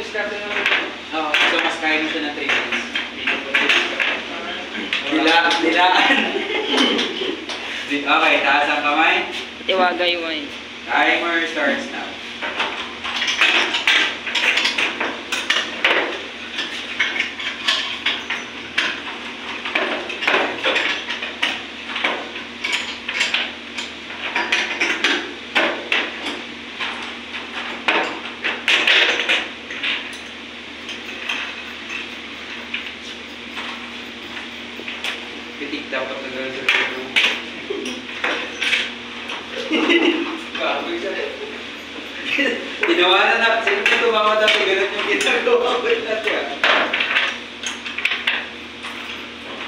Oo, so mas kaya mo siya ng 3 minutes. Dilaan. Okay, taas ang kamay. Tiwagay mo eh. Timer starts now. Pitik dapat nagawin sa video. Ginawa na sino ko tumama dati, ganun yung ginagawa ko dati.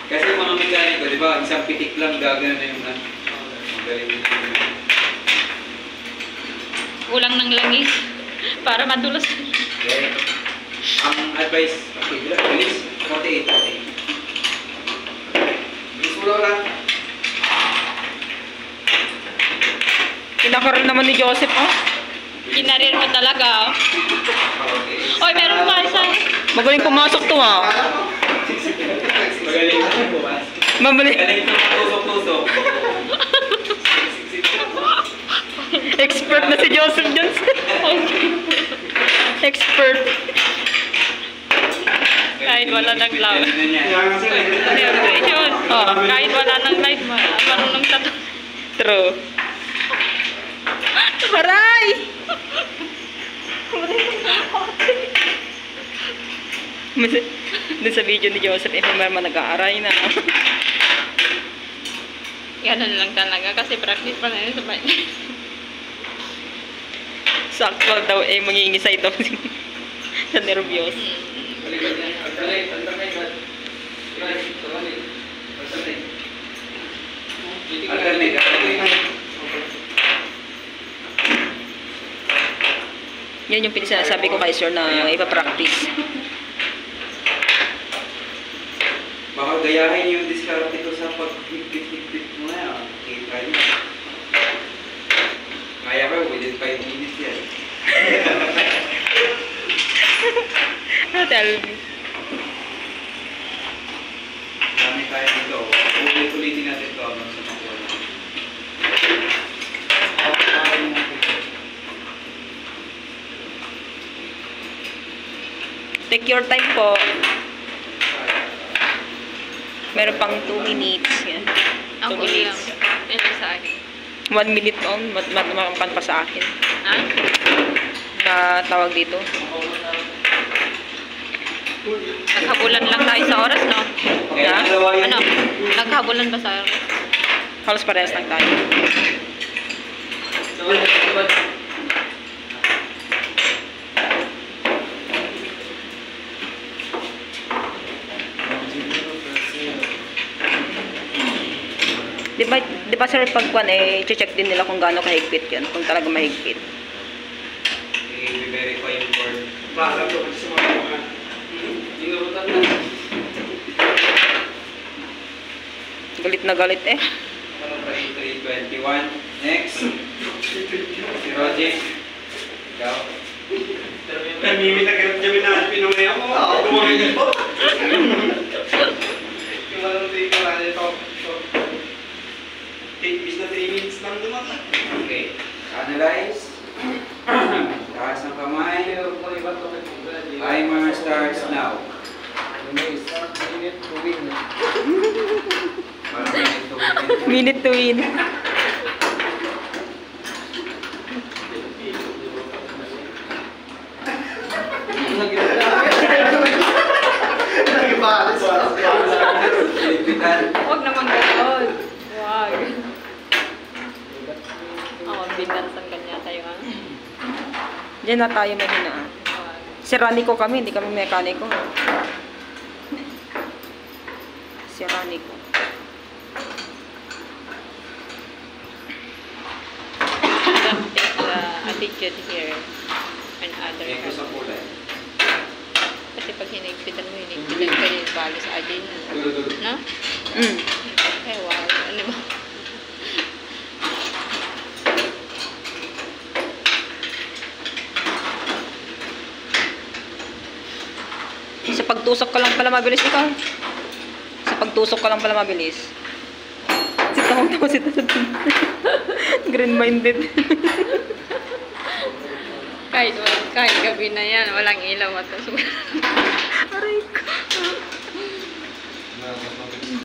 Kasi mga mekaniko, di ba, isang pitik lang gagana na yung magaling. Kulang ng langis para madulas. Okay. Ang advice, okay, bilis, 48. Bilis mo lang. Kinakaroon naman ni Joseph, oh. Kinarir mo talaga, oh. Oy, meron pa isa. Magaling pumasok to, ah. Magaling na pumasok. Mabalik. Magaling na tusok-tusok. Expert na si Joseph Johnson. Expert. Kahit wala ng live. Oh, kahit wala ng live, marunong sa to. True. Aray! Doon sa video ni Joseph, may naman nag-aaray na. Ganun lang talaga kasi practice pa na yun sa bahay. Sakto daw eh, mangingisay daw sa nervyos. Yan yung pinasabi ko kay sir na ipapractice. Baka gayahin yung diskarte ko sa pag-hip-hip-hip mo na. Okay, try mo. Kaya ko, within 5 minutes yan. Tell me. Dami tayo dito. Ulit-ulitin natin ito hanggang sa makuha na. Take your time po. Meron pang 2 minutes. Yan. 2 minutes. Ito sa akin. 1 minute on. Matamaan pa sa akin. Ha? Na tawag dito. Naghabulan lang tayo sa oras, no? Na? Ano? Naghabulan ba sa oras? Halos parehas lang tayo. Di ba sir, pagkuhan eh, check din nila kung gaano kahigpit yan, kung talaga mahigpit. I-verify yung board. Baka ito kasi sa mga inurutan na. Galit na galit eh. 321. Next. Si Roger. Ikaw. Namimit na ganap dyan na pinumay ako. Dumamit po. Yung ano dito na ito. 8 bis na 3 minutes lang naman. Okay. Analyze. Taas ng kamay. Timer starts now. Minute to win. Huwag naman gano'n. Huwag. Ako, binansan kanya tayo, ha? Diyan na tayo mahina. Si Ranico kami, hindi kami mekaniko. Si Ranico. Don't take the attitude here and other. Eko sa kulay. Kasi pag hinigpitan mo, hinigpitan ka rin balo sa agin. No? Eh, wow. Ano ba? pagtusok ka lang pala mabilis ikaw. Sa pagtusok ka lang pala mabilis. Si tawag-tawa si Tawag. Green-minded. Kahit gabi na yan, walang ilaw at aray ko.